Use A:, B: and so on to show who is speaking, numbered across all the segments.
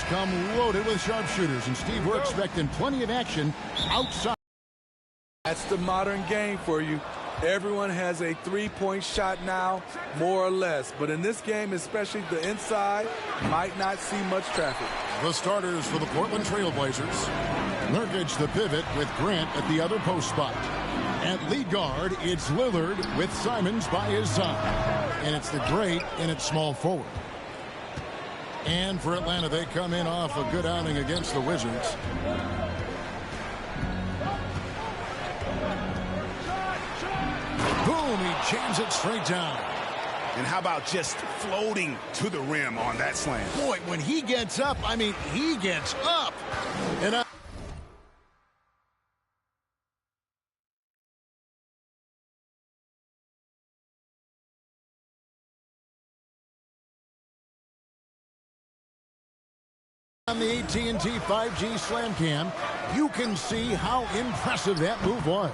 A: come loaded with sharpshooters. And, Steve, we're expecting plenty of action outside.
B: That's the modern game for you. Everyone has a three-point shot now, more or less. But in this game, especially the inside, might not see much traffic.
A: The starters for the Portland Trail Blazers. Nurkic the pivot with Grant at the other post spot. At lead guard, it's Lillard with Simons by his side. And it's the great in its small forward. And for Atlanta, they come in off a good outing against the Wizards. Boom, he jams it straight down.
C: And how about just floating to the rim on that slam?
A: Boy, when he gets up, I mean, he gets up. And on the AT&T 5G Slam Cam, you can see how impressive that move was.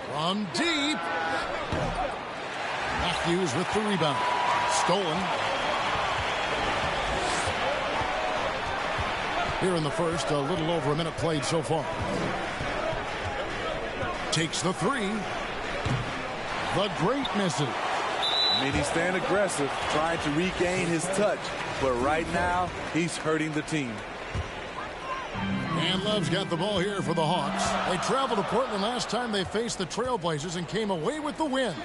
A: From deep. Matthews with the rebound. Stolen. Here in the first, a little over a minute played so far. Takes the three. The great misses.
B: I mean, he's staying aggressive, trying to regain his touch. But right now, he's hurting the team.
A: And Love's got the ball here for the Hawks. They traveled to Portland last time they faced the Trailblazers and came away with the win.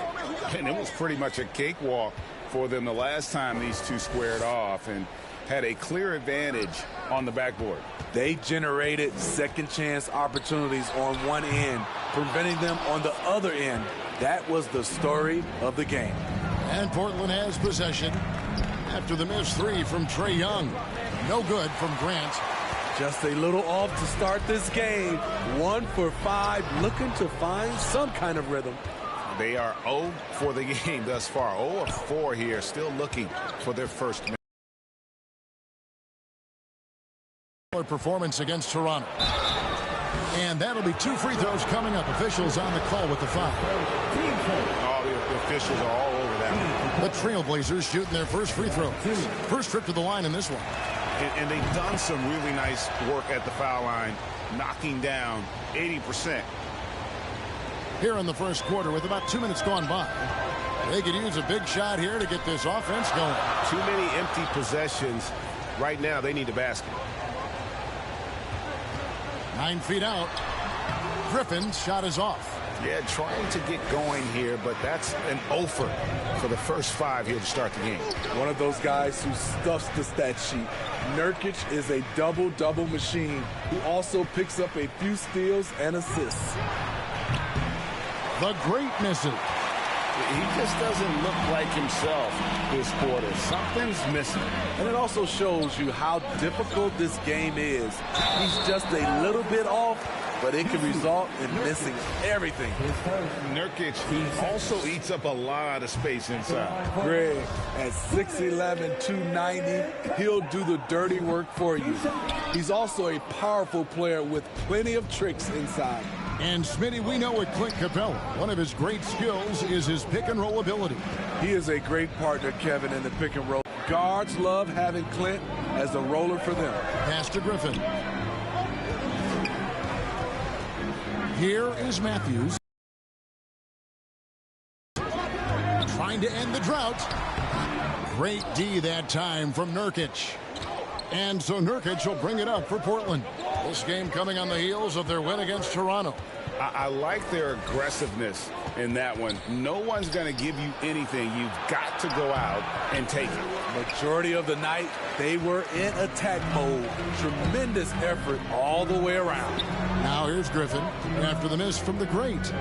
C: And it was pretty much a cakewalk for them the last time these two squared off and had a clear advantage on the backboard.
B: They generated second chance opportunities on one end, preventing them on the other end. That was the story of the game.
A: And Portland has possession after the missed three from Trae Young. No good from Grant.
B: Just a little off to start this game. 1 for 5, looking to find some kind of rhythm.
C: They are 0 for the game thus far. 0 of 4 here, still looking for their first
A: performance against Toronto. And that'll be 2 free throws coming up. Officials on the call with the foul.
C: Oh, the officials are all over that.
A: The Trailblazers shooting their first free throw. First trip to the line in this one.
C: And they've done some really nice work at the foul line, knocking down 80%.
A: Here in the first quarter with about 2 minutes gone by. They could use a big shot here to get this offense going.
C: Too many empty possessions. Right now, they need a basket.
A: 9 feet out. Griffin's shot is off.
C: Yeah, trying to get going here, but that's an offer for the first 5 here to start the game.
B: One of those guys who stuffs the stat sheet. Nurkic is a double-double machine who also picks up a few steals and assists.
A: The great misses.
C: He just doesn't look like himself this quarter. Something's missing.
B: And it also shows you how difficult this game is. He's just a little bit off, but it can result in missing everything.
C: Nurkic, he also eats up a lot of space inside.
B: Greg, at 6'11", 290, he'll do the dirty work for you. He's also a powerful player with plenty of tricks inside.
A: And Smitty, we know with Clint Capella, one of his great skills is his pick-and-roll ability.
B: He is a great partner, Kevin, in the pick-and-roll. Guards love having Clint as a roller for them.
A: Pass to Griffin. Here is Matthews. Trying to end the drought. Great D that time from Nurkic. And so Nurkic will bring it up for Portland. This game coming on the heels of their win against Toronto.
C: I like their aggressiveness in that one. No one's going to give you anything. You've got to go out and take it.
B: Majority of the night, they were in attack mode. Tremendous effort all the way around.
A: Now here's Griffin after the miss from the great.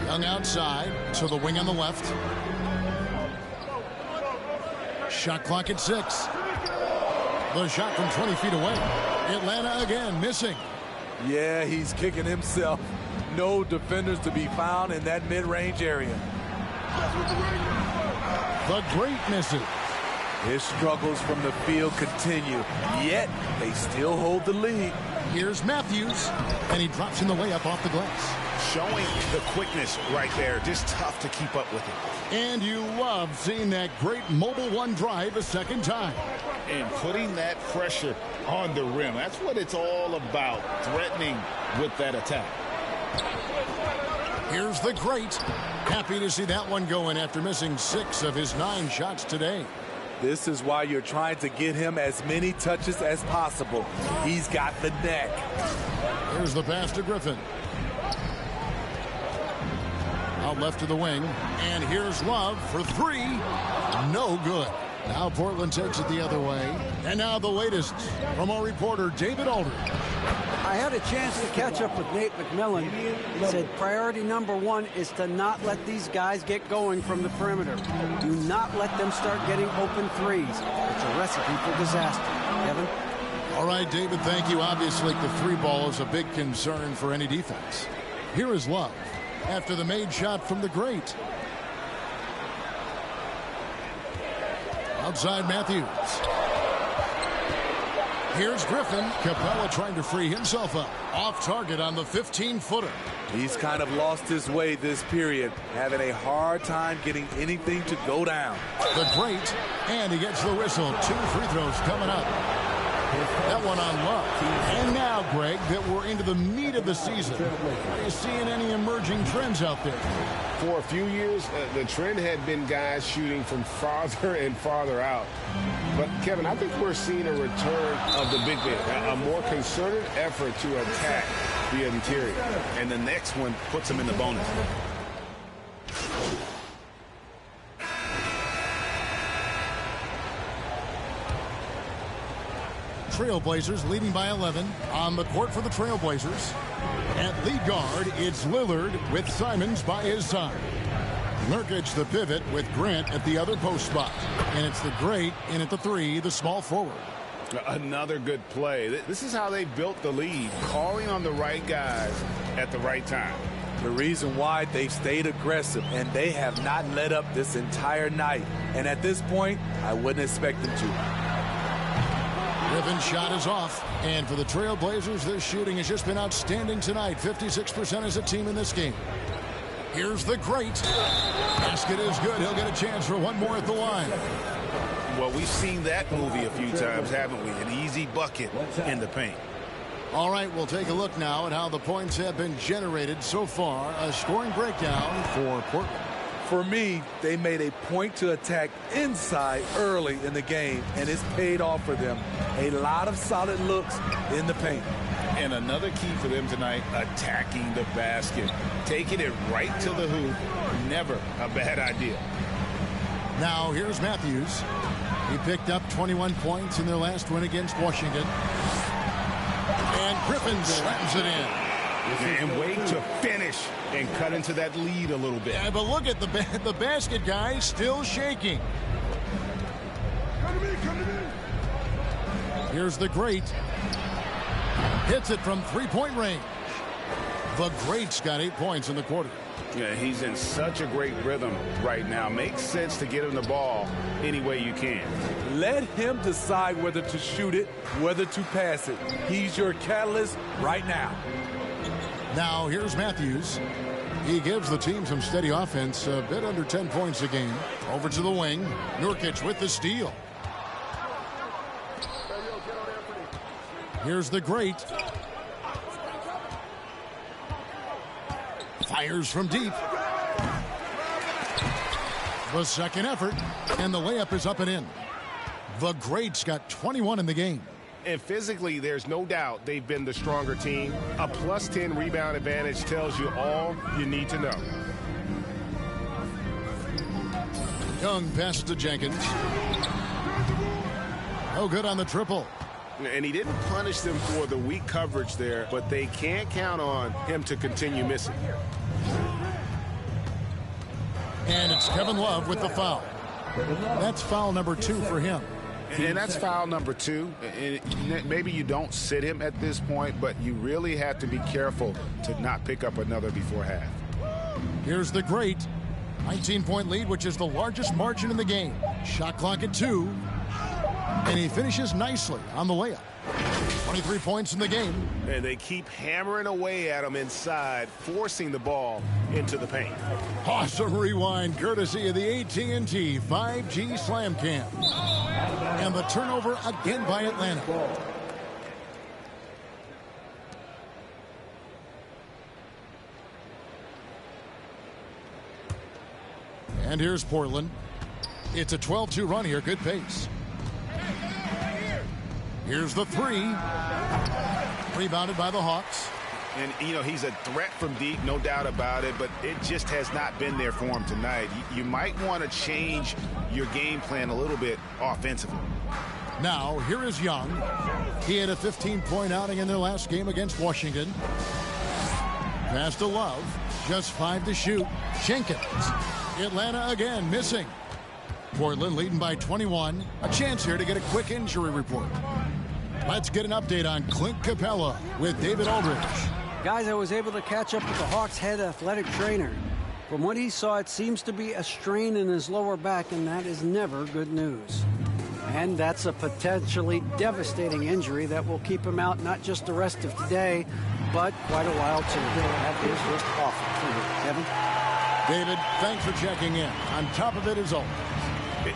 A: Young outside to the wing on the left. Shot clock at 6. The shot from 20 feet away. Atlanta again missing.
B: Yeah, he's kicking himself. No defenders to be found in that mid-range area.
A: The great misses.
B: His struggles from the field continue, yet they still hold the lead.
A: Here's Matthews, and he drops in the layup off the glass.
C: Showing the quickness right there. Just tough to keep up with it.
A: And you love seeing that great mobile one drive a second time.
C: And putting that pressure on the rim. That's what it's all about, threatening with that attack.
A: Here's the great. Happy to see that one going after missing 6 of his 9 shots today.
B: This is why you're trying to get him as many touches as possible. He's got the neck.
A: Here's the pass to Griffin. Out left to the wing. And here's Love for 3. No good. Now Portland takes it the other way. And now the latest from our reporter, David Aldridge.
D: I had a chance to catch up with Nate McMillan. He said priority number 1 is to not let these guys get going from the perimeter. Do not let them start getting open threes. It's a recipe for disaster. Kevin?
A: All right, David, thank you. Obviously, the 3 ball is a big concern for any defense. Here is Love after the made shot from the great. Outside Matthews. Here's Griffin. Capella trying to free himself up. Off target on the 15-footer.
B: He's kind of lost his way this period, having a hard time getting anything to go down.
A: The great, and he gets the whistle. 2 free throws coming up. That one on Love. And now, Greg, that we're into the meat of the season, are you seeing any emerging trends out there?
C: For a few years, the trend had been guys shooting from farther and farther out. But, Kevin, I think we're seeing a return of the big man, a more concerted effort to attack the interior. And the next one puts him in the bonus.
A: Trailblazers leading by 11 on the court for the Trailblazers. At lead guard, it's Lillard with Simons by his side. Nurkic the pivot with Grant at the other post spot. And it's the great in at the 3, the small forward.
C: Another good play. This is how they built the lead, calling on the right guys at the right time.
B: The reason why they've stayed aggressive, and they have not let up this entire night. And at this point, I wouldn't expect them to.
A: Griffin's shot is off. And for the Trailblazers, their shooting has just been outstanding tonight. 56% as a team in this game. Here's the great. Basket is good. He'll get a chance for one more at the line.
C: Well, we've seen that movie a few times, haven't we? An easy bucket in the paint.
A: All right, we'll take a look now at how the points have been generated so far. A scoring breakdown for Portland.
B: For me, they made a point to attack inside early in the game, and it's paid off for them. A lot of solid looks in the paint.
C: And another key for them tonight, attacking the basket. Taking it right to the hoop, never a bad idea.
A: Now here's Matthews. He picked up 21 points in their last win against Washington. And Griffin slams it in.
C: And wait to finish and cut into that lead a little bit.
A: Yeah, but look at the basket, guys, still shaking.
C: Come to me.
A: Here's the great. Hits it from three-point range. The great's got 8 points in the quarter.
C: Yeah, he's in such a great rhythm right now. Makes sense to get him the ball any way you can.
B: Let him decide whether to shoot it, whether to pass it. He's your catalyst right now.
A: Now here's Matthews. He gives the team some steady offense, a bit under 10 points a game. Over to the wing. Nurkic with the steal. Here's the great. Fires from deep. The second effort, and the layup is up and in. The great's got 21 in the game.
C: And physically, there's no doubt they've been the stronger team. A plus 10 rebound advantage tells you all you need to know.
A: Young passes to Jenkins. No good on the triple.
C: And he didn't punish them for the weak coverage there, but they can't count on him to continue missing.
A: And it's Kevin Love with the foul. That's foul number 2 for him.
C: And that's foul number 2. And maybe you don't sit him at this point, but you really have to be careful to not pick up another before half.
A: Here's the great. 19-point lead, which is the largest margin in the game. Shot clock at 2. And he finishes nicely on the layup. 23 points in the game.
C: And they keep hammering away at him inside, forcing the ball into the paint.
A: Awesome rewind courtesy of the AT&T 5G Slam Cam. And the turnover again by Atlanta. And here's Portland. It's a 12-2 run here. Good pace. Here's the three. Rebounded by the Hawks.
E: And, you know, he's a threat from deep, no doubt about it, but it just has not been there for him tonight. You might want to change your game plan a little bit offensively.
A: Now, here is Young. He had a 15-point outing in their last game against Washington. Pass to Love. Just 5 to shoot. Jenkins. Atlanta again missing. Portland leading by 21. A chance here to get a quick injury report. Let's get an update on Clint Capella with David Aldridge.
D: Guys, I was able to catch up with the Hawks head athletic trainer. From what he saw, it seems to be a strain in his lower back, and that is never good news. And that's a potentially devastating injury that will keep him out not just the rest of today, but quite a while too. That is just awful. Kevin?
A: David, thanks for checking in. On top of it is always.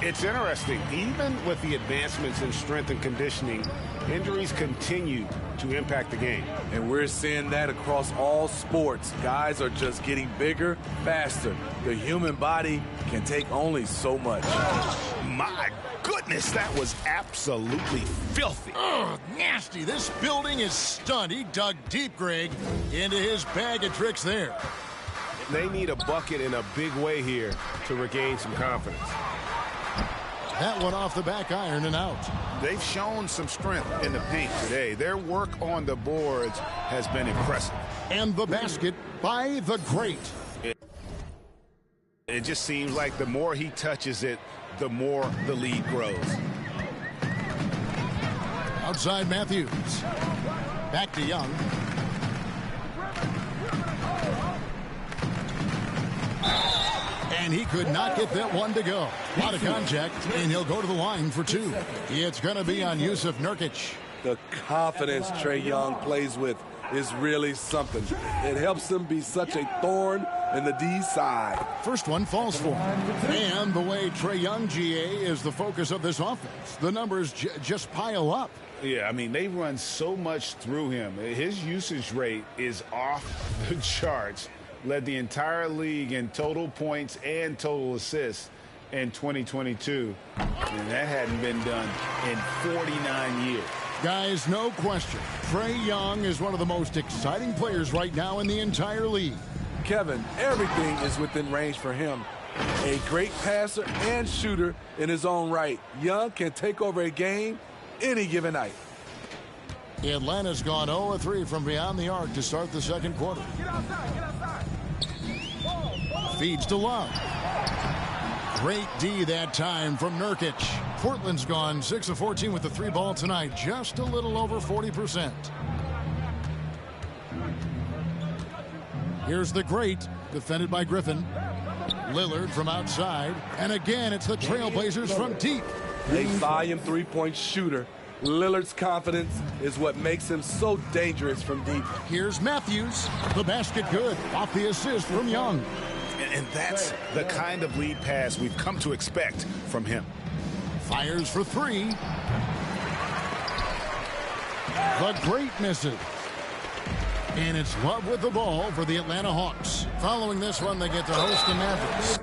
C: It's interesting. Even with the advancements in strength and conditioning, injuries continue to impact the game.
B: And we're seeing that across all sports. Guys are just getting bigger, faster. The human body can take only so much.
E: My goodness, that was absolutely filthy.
A: Ugh, nasty. This building is stunned. He dug deep, Greg, into his bag of tricks there.
C: They need a bucket in a big way here to regain some confidence.
A: That one off the back iron and out.
E: They've shown some strength in the paint today. Their work on the boards has been impressive.
A: And the basket by the great.
E: It just seems like the more he touches it, the more the lead grows.
A: Outside Matthews. Back to Young. And he could not get that one to go. A lot of contact, and he'll go to the line for two. It's going to be on Yusuf Nurkic.
B: The confidence Trae Young plays with is really something. It helps him be such a thorn in the D side.
A: First one falls for him. And the way Trae Young, GA, is the focus of this offense. The numbers just pile up.
E: Yeah, I mean, they run so much through him. His usage rate is off the charts. Led the entire league in total points and total assists in 2022. And that hadn't been done in 49 years.
A: Guys, no question. Trae Young is one of the most exciting players right now in the entire league.
B: Kevin, everything is within range for him. A great passer and shooter in his own right. Young can take over a game any given night.
A: Atlanta's gone 0-3 from beyond the arc to start the second quarter. Feeds to Love. Great D that time from Nurkic. Portland's gone 6-14 with the three ball tonight. Just a little over 40%. Here's the great, defended by Griffin. Lillard from outside. And again, it's the Trailblazers from deep.
B: A volume three-point shooter. Lillard's confidence is what makes him so dangerous from deep.
A: Here's Matthews. The basket good. Off the assist from Young.
E: And that's the kind of lead pass we've come to expect from him.
A: Fires for three. The great misses. And it's Love with the ball for the Atlanta Hawks. Following this one, they get to host the Mavericks.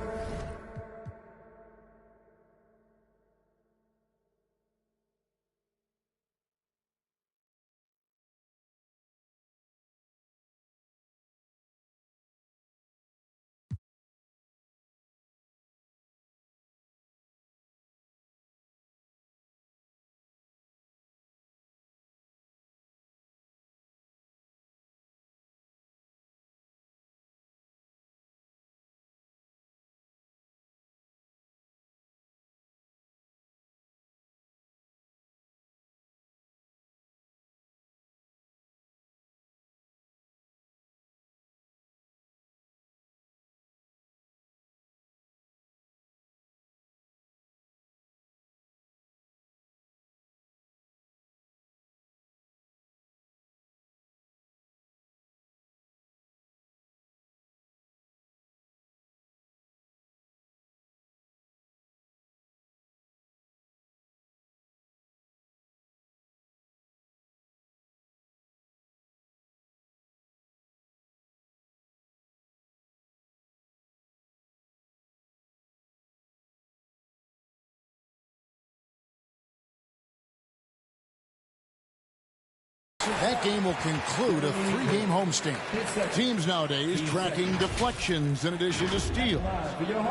A: That game will conclude a 3-game homestand. Teams nowadays tracking deflections in addition to steals.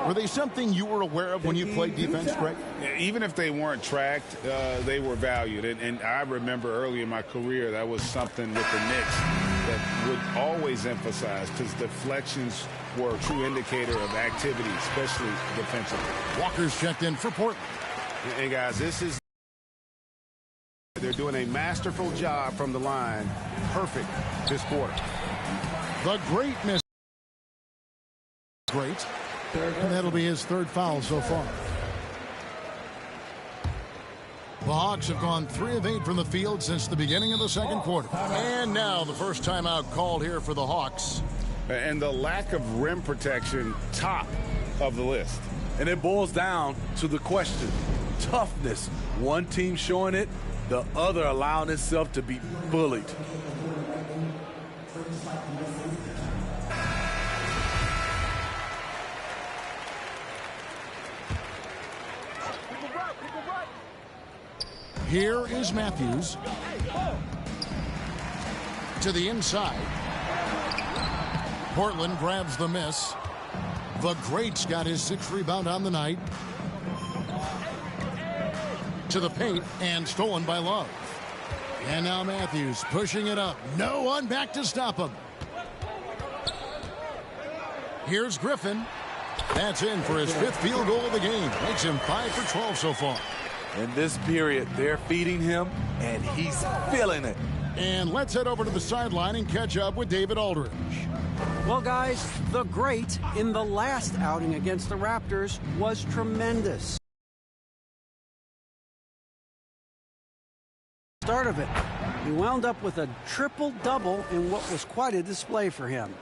A: Were they something you were aware of when you played defense, Greg?
E: Even if they weren't tracked, they were valued. And I remember early in my career, that was something with the Knicks that would always emphasize, because deflections were a true indicator of activity, especially defensively.
A: Walker's checked in for Portland.
C: And guys, they're doing a masterful job from the line. Perfect this quarter.
A: The great miss. Great. And that'll be his 3rd foul so far. The Hawks have gone 3 of 8 from the field since the beginning of the 2nd quarter. And now the first timeout called here for the Hawks.
E: And the lack of rim protection, top of the list.
B: And it boils down to the question. Toughness. One team showing it, the other allowing itself to be bullied.
A: Here is Matthews. To the inside. Portland grabs the miss. The Great's got his 6th rebound on the night. To the paint and stolen by Love. And now Matthews pushing it up. No one back to stop him. Here's Griffin. That's in for his 5th field goal of the game. Makes him 5 for 12 so far.
B: In this period, they're feeding him, and he's feeling it.
A: And let's head over to the sideline and catch up with David Aldridge.
D: Well, guys, the Great in the last outing against the Raptors was tremendous. Start of it, he wound up with a triple-double in what was quite a display for him.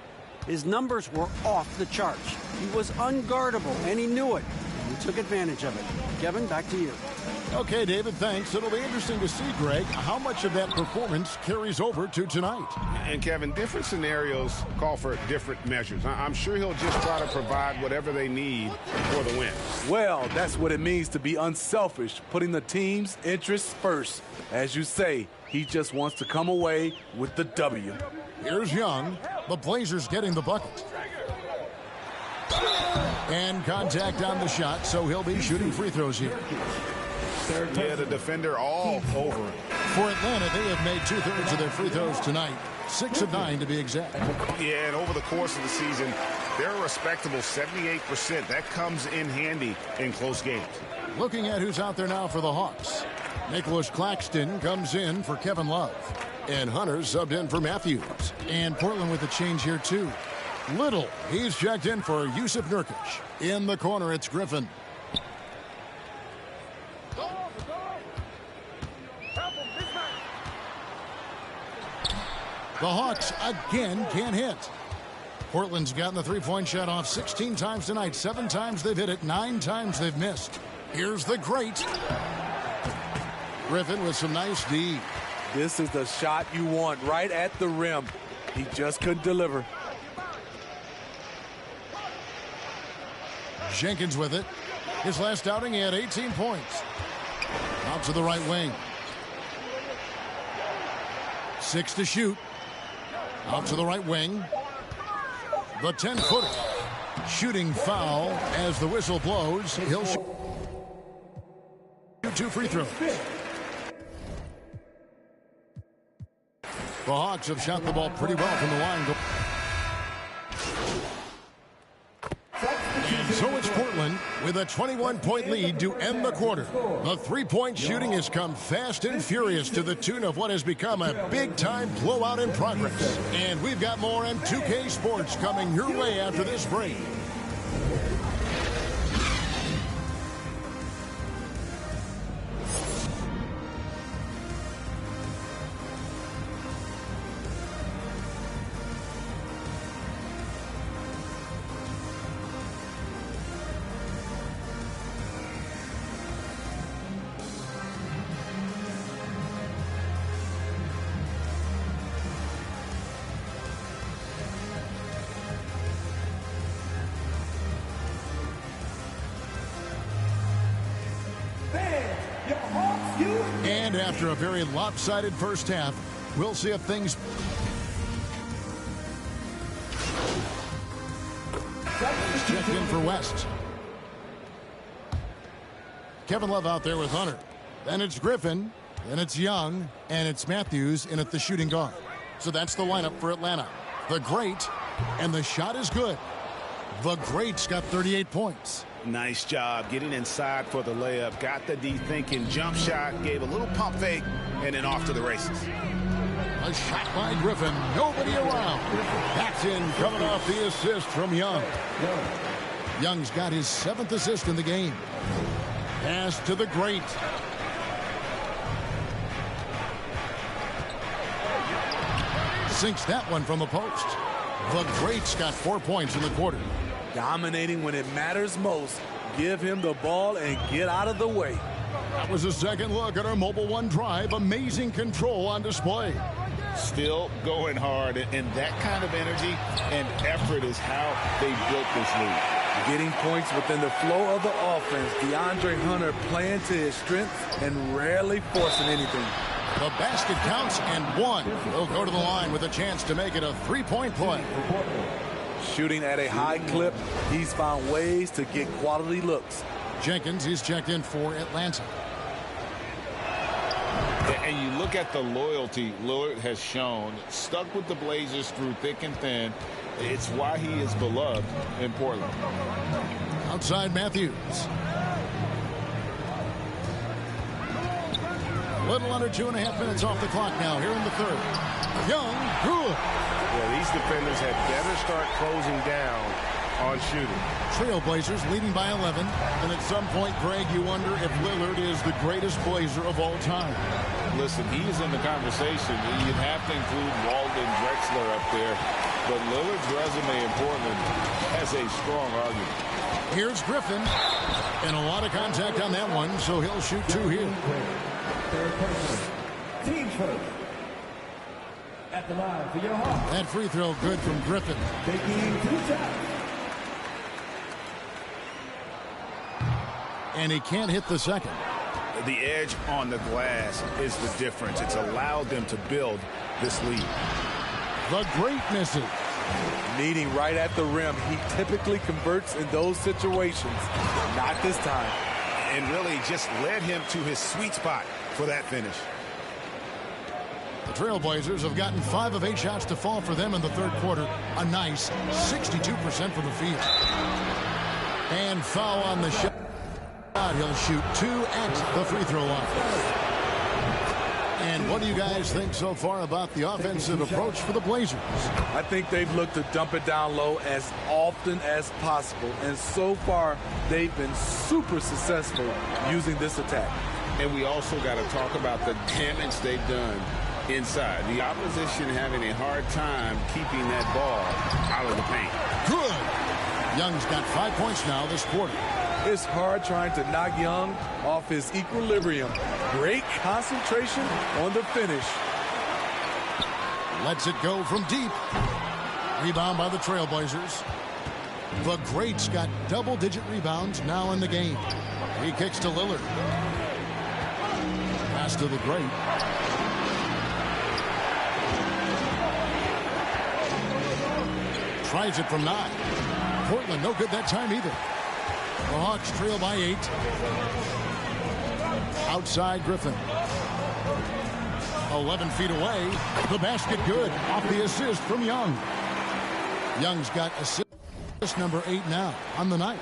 D: His numbers were off the charts. He was unguardable, and he knew it. He took advantage of it. Kevin, back to you.
A: Okay, David, thanks. It'll be interesting to see, Greg, how much of that performance carries over to tonight.
C: And, Kevin, different scenarios call for different measures. I'm sure he'll just try to provide whatever they need for the win.
B: Well, that's what it means to be unselfish, putting the team's interests first. As you say, he just wants to come away with the W.
A: Here's Young. The Blazers getting the bucket. And contact on the shot, so he'll be shooting free throws here.
E: Yeah, the defender all over him.
A: For Atlanta, they have made 2/3 of their free throws tonight. 6 of 9 to be exact.
C: Yeah, and over the course of the season, they're a respectable 78%. That comes in handy in close games.
A: Looking at who's out there now for the Hawks. Nicholas Claxton comes in for Kevin Love. And Hunter subbed in for Matthews. And Portland with a change here, too. Little, he's checked in for Yusuf Nurkic. In the corner, it's Griffin. The Hawks again can't hit. Portland's gotten the 3-point shot off 16 times tonight. 7 times they've hit it. 9 times they've missed. Here's the Great. Griffin with some nice D.
B: This is the shot you want right at the rim. He just couldn't deliver.
A: Jenkins with it. His last outing, he had 18 points. Out to the right wing. 6 to shoot. Out to the right wing. The 10-footer. Shooting foul as the whistle blows. He'll shoot 2 free throws. The Hawks have shot the ball pretty well from the line. So it's Portland with a 21-point lead to end the quarter. The 3-point shooting has come fast and furious to the tune of what has become a big-time blowout in progress. And we've got more M2K Sports coming your way after this break. And after a very lopsided first half, We'll see if things... Checked in for West. Kevin Love out there with Hunter. Then it's Griffin. Then it's Young. And it's Matthews in at the shooting guard. So that's the lineup for Atlanta. The Great. And the shot is good. The Great's got 38 points.
E: Nice job getting inside for the layup. Got the D thinking jump shot. Gave a little pump fake. And then off to the races.
A: A shot by Griffin. Nobody around. That's in coming off the assist from Young. Young's got his 7th assist in the game. Pass to the Great. Sinks that one from the post. The Great's got 4 points in the quarter.
B: Dominating when it matters most. Give him the ball and get out of the way.
A: That was a second look at our Mobile One drive. Amazing control on display.
E: Still going hard, and that kind of energy and effort is how they built this league.
B: Getting points within the flow of the offense. DeAndre Hunter playing to his strengths and rarely forcing anything.
A: The basket counts and one. He'll go to the line with a chance to make it a three-point play.
B: Shooting at a high clip, he's found ways to get quality looks.
A: Jenkins is checked in for Atlanta.
E: And you look at the loyalty Lillard has shown, stuck with the Blazers through thick and thin. It's why he is beloved in Portland.
A: Outside Matthews. A little under 2.5 minutes off the clock now here in the third. Young, good.
C: Yeah, these defenders had better start closing down on shooting.
A: Trailblazers leading by 11. And at some point, Greg, you wonder if Lillard is the greatest Blazer of all time.
E: Listen, he is in the conversation. You'd have to include Walden Drexler up there. But Lillard's resume in Portland has a strong argument.
A: Here's Griffin. And a lot of contact on that one, so he'll shoot 2 here.
F: Team first. At the line for your Hawks.
A: That free throw good from Griffin.
F: Taking 2 shots.
A: And he can't hit the second.
E: The edge on the glass is the difference. It's allowed them to build this lead.
A: The Great misses.
B: Meeting right at the rim. He typically converts in those situations. Not this time.
E: And really just led him to his sweet spot for that finish.
A: The Trailblazers have gotten 5 of 8 shots to fall for them in the third quarter. A nice 62% from the field. And foul on the shot. He'll shoot 2 at the free throw line. And what do you guys think so far about the offensive approach for the Blazers?
B: I think they've looked to dump it down low as often as possible. And so far, they've been super successful using this attack.
C: And we also got to talk about the damage they've done inside. The opposition having a hard time keeping that ball out of the paint.
A: Good. Young's got 5 points now this quarter.
B: It's hard trying to knock Young off his equilibrium. Great concentration on the finish.
A: Lets it go from deep. Rebound by the Trailblazers. The Great's got double-digit rebounds now in the game. He kicks to Lillard. Pass to the Great. Tries it from 9. Portland no good that time either. The Hawks trail by 8. Outside Griffin. 11 feet away. The basket good. Off the assist from Young. Young's got assist number 8 now on the night.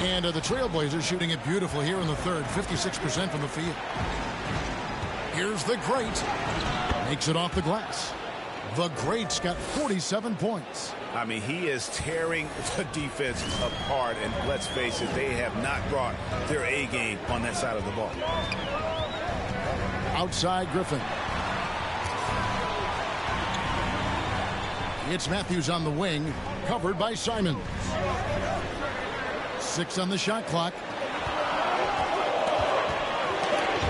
A: And the Trailblazers shooting it beautifully here in the third. 56% from the field. Here's the Great. Makes it off the glass. The Great's got 47 points.
E: I mean, he is tearing the defense apart. And let's face it, they have not brought their A game on that side of the ball.
A: Outside Griffin. It's Matthews on the wing, covered by Simons. 6 on the shot clock.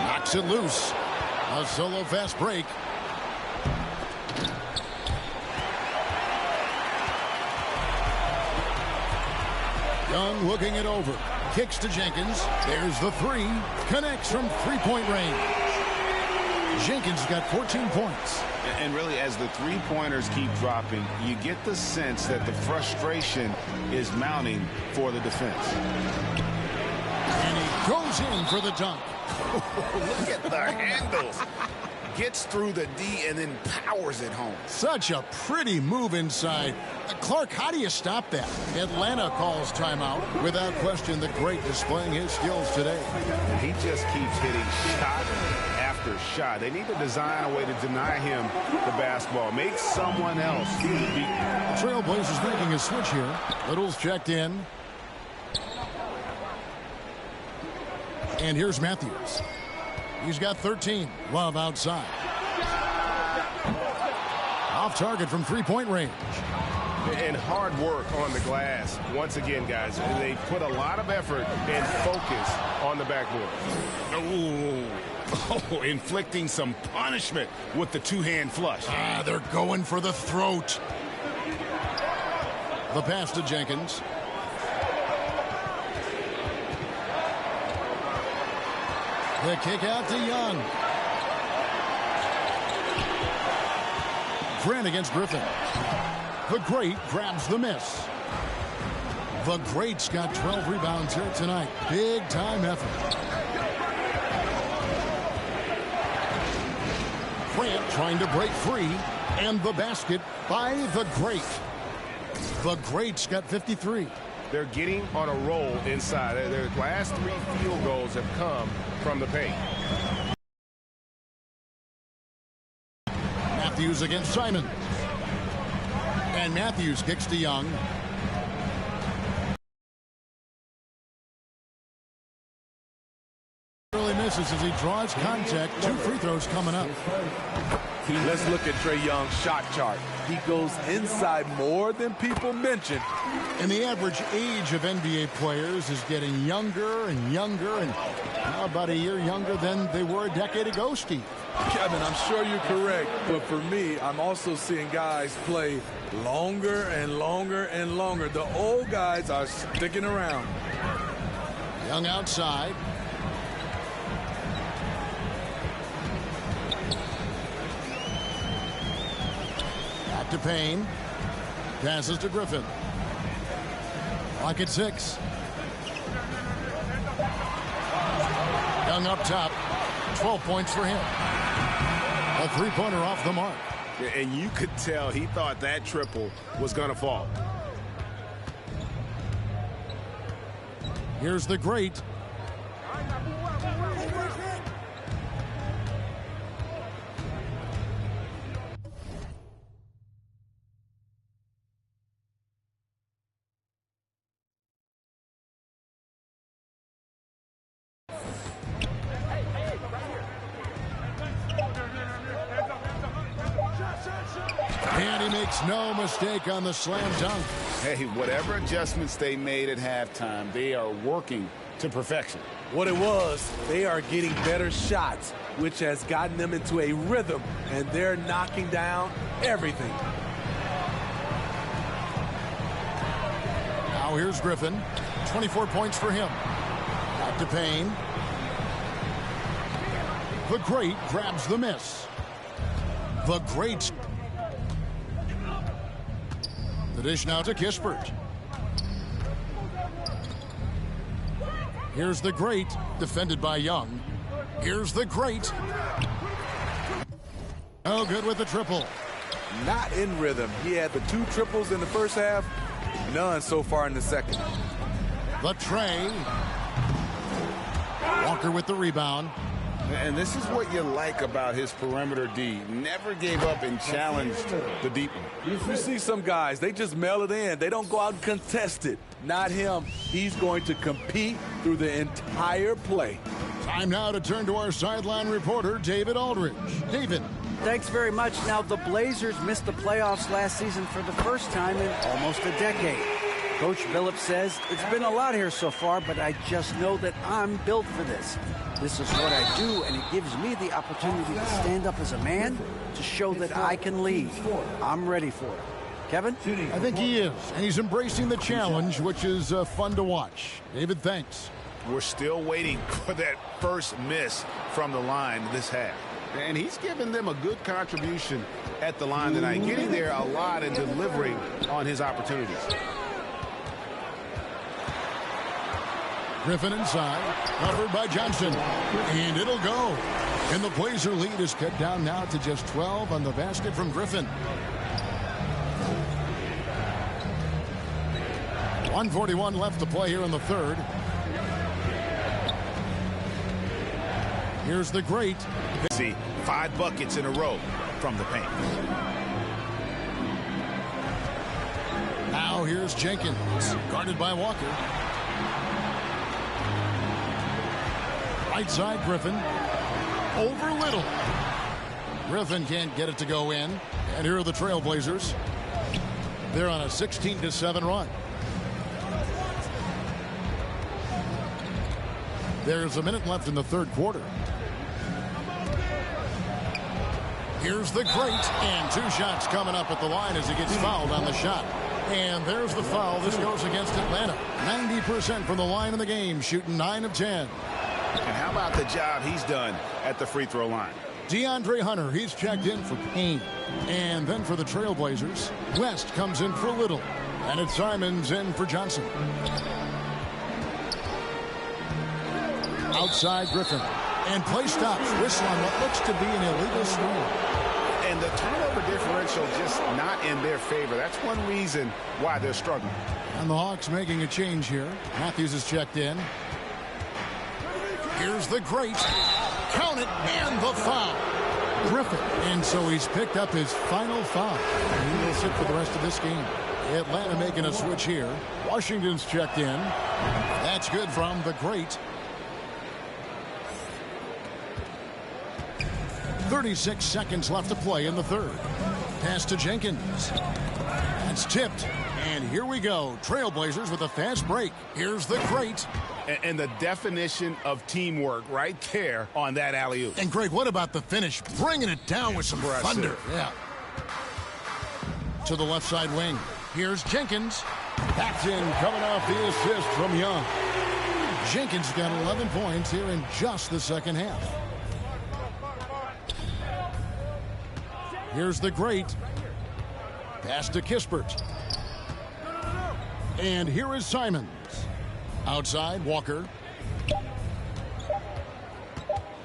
A: Knocks it loose. A solo fast break. Young looking it over. Kicks to Jenkins. There's the three. Connects from three-point range. Jenkins got 14 points.
E: And really, as the three-pointers keep dropping, you get the sense that the frustration is mounting for the defense.
A: And he goes in for the dunk.
E: Look at the handles. Gets through the D and then powers it home.
A: Such a pretty move inside. Clark, how do you stop that? Atlanta calls timeout. Without question, the great displaying his skills today.
E: And he just keeps hitting shot after shot. They need to design a way to deny him the basketball. Make someone else beat.
A: Trailblazers making a switch here. Little's checked in. And here's Matthews. He's got 13. Love outside. Off target from three-point range.
C: And hard work on the glass. Once again, guys, they put a lot of effort and focus on the backboard.
E: Oh, inflicting some punishment with the two-hand flush.
A: They're going for the throat. The pass to Jenkins. The kick out to Young. Grant against Griffin. The Great grabs the miss. The Great's got 12 rebounds here tonight. Big time effort. Grant trying to break free. And the basket by the Great. The Great's got 53.
C: They're getting on a roll inside. Their last 3 field goals have come from the paint.
A: Matthews against Simon. And Matthews kicks to Young. Really misses as he draws contact. 2 free throws coming up.
B: Let's look at Trae Young's shot chart. He goes inside more than people mention.
A: And the average age of NBA players is getting younger and younger, and now about a year younger than they were a decade ago, Steve.
B: Kevin, I'm sure you're correct, but for me, I'm also seeing guys play longer and longer and longer. The old guys are sticking around.
A: Young outside. Back to Payne. Passes to Griffin. Clock at 6. Young up top. 12 points for him. A three-pointer off the mark.
C: And you could tell he thought that triple was going to fall.
A: Here's the Great. And he makes no mistake on the slam dunk.
E: Hey, whatever adjustments they made at halftime, they are working to perfection.
B: What it was, they are getting better shots, which has gotten them into a rhythm, and they're knocking down everything.
A: Now here's Griffin. 24 points for him. Back to Payne. The Great grabs the miss. The Great. The dish now to Kispert. Here's the Great, defended by Young. Here's the Great. Oh, good with the triple.
B: Not in rhythm. He had the 2 triples in the first half, none so far in the second.
A: The Trae. Walker with the rebound.
E: And this is what you like about his perimeter D. Never gave up and challenged the deep one.
B: You see some guys, they just mail it in. They don't go out and contest it. Not him. He's going to compete through the entire play.
A: Time now to turn to our sideline reporter, David Aldridge. David.
D: Thanks very much. Now, the Blazers missed the playoffs last season for the first time in almost a decade. Coach Billups says, it's been a lot here so far, but I just know that I'm built for this. This is what I do, and it gives me the opportunity to stand up as a man to show that I can lead. I'm ready for it. Kevin?
A: I think he is, and he's embracing the challenge, which is fun to watch. David, thanks.
E: We're still waiting for that first miss from the line this half. And he's given them a good contribution at the line tonight, getting there a lot and delivering on his opportunities.
A: Griffin inside, covered by Johnson, and it'll go. And the Blazer lead is cut down now to just 12 on the basket from Griffin. 1:41 left to play here in the third. Here's the great.
E: See, 5 buckets in a row from the paint.
A: Now here's Jenkins, guarded by Walker. Right side, Griffin. Over Little. Griffin can't get it to go in. And here are the Trailblazers. They're on a 16-7 run. There's a minute left in the third quarter. Here's the great, and 2 shots coming up at the line as he gets fouled on the shot. And there's the foul. This goes against Atlanta. 90% from the line in the game, shooting 9 of 10.
E: And how about the job he's done at the free throw line?
A: DeAndre Hunter, he's checked in for Payne. And then for the Trailblazers, West comes in for Little. And it's Simons in for Johnson. Outside Griffin. And play stops. Whistle on what looks to be an illegal swing.
E: And the turnover differential just not in their favor. That's one reason why they're struggling.
A: And the Hawks making a change here. Matthews is checked in. Here's the great. Count it, and the foul. Griffin. And so he's picked up his final foul. And he will sit for the rest of this game. Atlanta making a switch here. Washington's checked in. That's good from the great. 36 seconds left to play in the third. Pass to Jenkins. That's tipped. And here we go. Trailblazers with a fast break. Here's the great.
E: And the definition of teamwork right there on that alley-oop.
A: And Greg, what about the finish? Bringing it down with some thunder. Yeah. To the left side wing. Here's Jenkins. That's in, coming off the assist from Young. Jenkins got 11 points here in just the second half. Here's the great. Pass to Kispert. And here is Simons. Outside, Walker.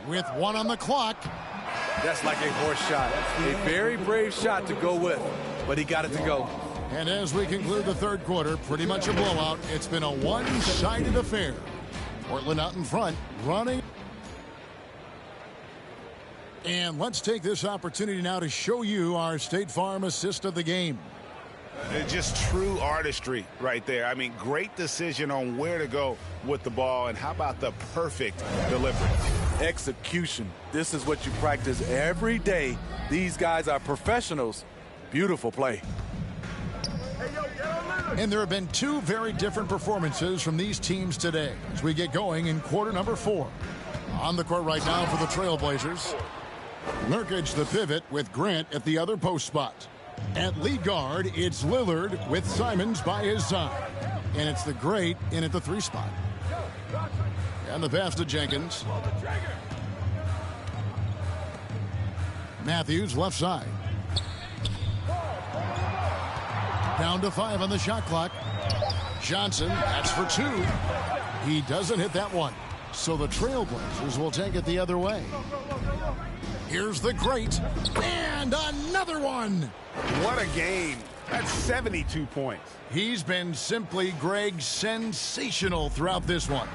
A: With 1 on the clock.
B: That's like a horse shot. A very brave shot to go with, but he got it to go.
A: And as we conclude the third quarter, pretty much a blowout. It's been a one-sided affair. Portland out in front, running. And let's take this opportunity now to show you our State Farm assist of the game.
E: Just true artistry right there. I mean, great decision on where to go with the ball, and how about the perfect delivery?
B: Execution. This is what you practice every day. These guys are professionals. Beautiful play.
A: And there have been 2 very different performances from these teams today as we get going in quarter number 4. On the court right now for the Trailblazers, Nurkic the pivot with Grant at the other post spot. At lead guard, it's Lillard with Simons by his side. And it's the great in at the 3 spot. And the pass to Jenkins. Matthews left side. Down to 5 on the shot clock. Johnson, that's for 2. He doesn't hit that one. So the Trailblazers will take it the other way. Here's the great. And another one.
E: What a game. That's 72 points.
A: He's been simply, Greg, sensational throughout this one.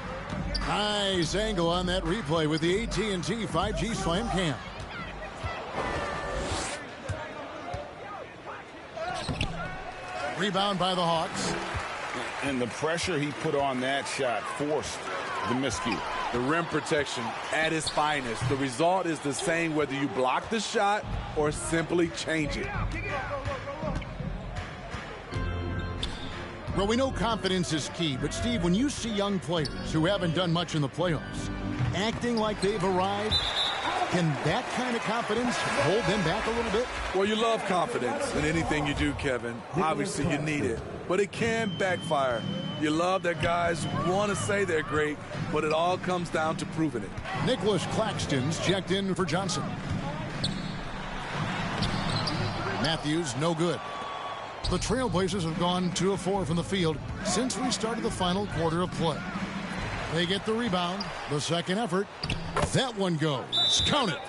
A: Nice angle on that replay with the AT&T 5G Slam Cam. Rebound by the Hawks.
E: And the pressure he put on that shot forced the miscue.
B: The rim protection at its finest. The result is the same whether you block the shot or simply change it.
A: Well, we know confidence is key, but Steve, when you see young players who haven't done much in the playoffs acting like they've arrived, Can that kind of confidence hold them back a little bit?
B: Well, you love confidence in anything you do, Kevin. Obviously, you need it, but it can backfire. You love that guys want to say they're great, but it all comes down to proving it.
A: Nicholas Claxton's checked in for Johnson. Matthews, no good. The Trailblazers have gone 2 of 4 from the field since we started the final quarter of play. They get the rebound. The second effort. That one goes. Count it.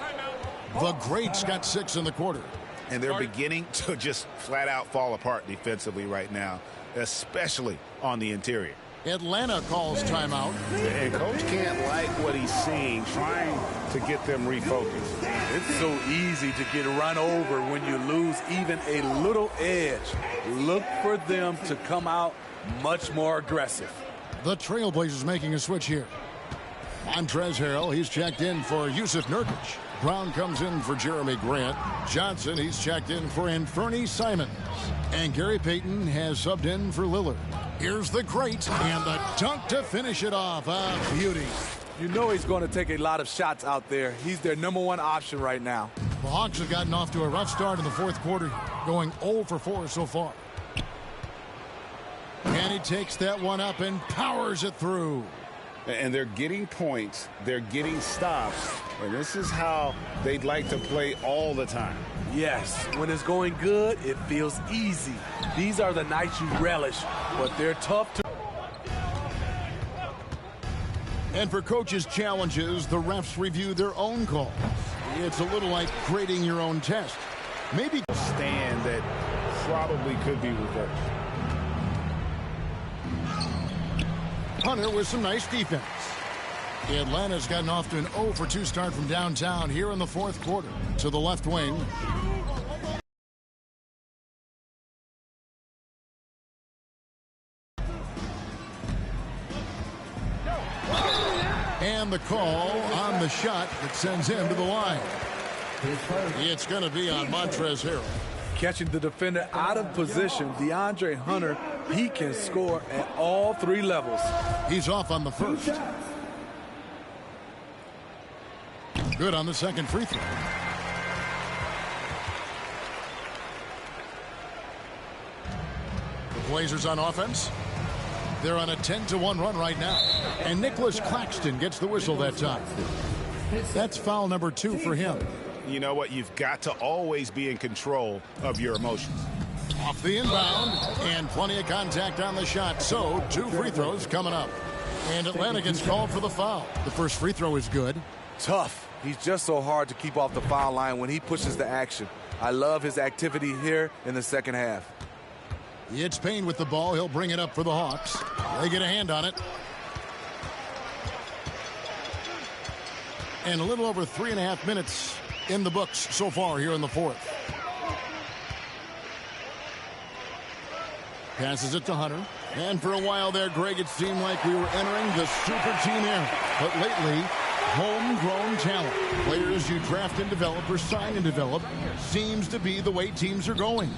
A: The Greats got 6 in the quarter.
E: And they're beginning to just flat out fall apart defensively right now, especially on the interior.
A: Atlanta calls timeout.
C: And coach can't like what he's seeing, trying to get them refocused.
B: It's so easy to get run over when you lose even a little edge. Look for them to come out much more aggressive.
A: The Trailblazers making a switch here. Montrezl Harrell, he's checked in for Yusuf Nurkic. Brown comes in for Jeremy Grant. Johnson, he's checked in for Anthony Simons. And Gary Payton has subbed in for Lillard. Here's the Great and the dunk to finish it off. A beauty.
B: You know he's going to take a lot of shots out there. He's their #1 option right now.
A: The Hawks have gotten off to a rough start in the fourth quarter, going 0 for 4 so far. And he takes that one up and powers it through.
E: And they're getting points, they're getting stops, and this is how they'd like to play all the time.
B: Yes, when it's going good, it feels easy. These are the nights you relish, but they're tough to...
A: And for coaches' challenges, the refs review their own calls. It's a little like grading your own test. Maybe
E: a stand that probably could be reversed.
A: Hunter with some nice defense. Atlanta's gotten off to an 0 for 2 start from downtown here in the fourth quarter. To the left wing. And the call on the shot that sends him to the line. It's going to be on Montrezl Harrell.
B: Catching the defender out of position, DeAndre Hunter, he can score at all 3 levels.
A: He's off on the first. Good on the second free throw. The Blazers on offense. They're on a 10-1 run right now. And Nicholas Claxton gets the whistle that time. That's foul number 2 for him.
E: You know what? You've got to always be in control of your emotions.
A: Off the inbound, and plenty of contact on the shot. So, 2 free throws coming up. And Atlanta gets called for the foul. The first free throw is good.
B: Tough. He's just so hard to keep off the foul line when he pushes the action. I love his activity here in the second half.
A: It's Payne with the ball. He'll bring it up for the Hawks. They get a hand on it. And a little over 3.5 minutes in the books so far here in the fourth. Passes it to Hunter. And for a while there, Greg, it seemed like we were entering the super team era. But lately, homegrown talent, players you draft and develop or sign and develop, seems to be the way teams are going.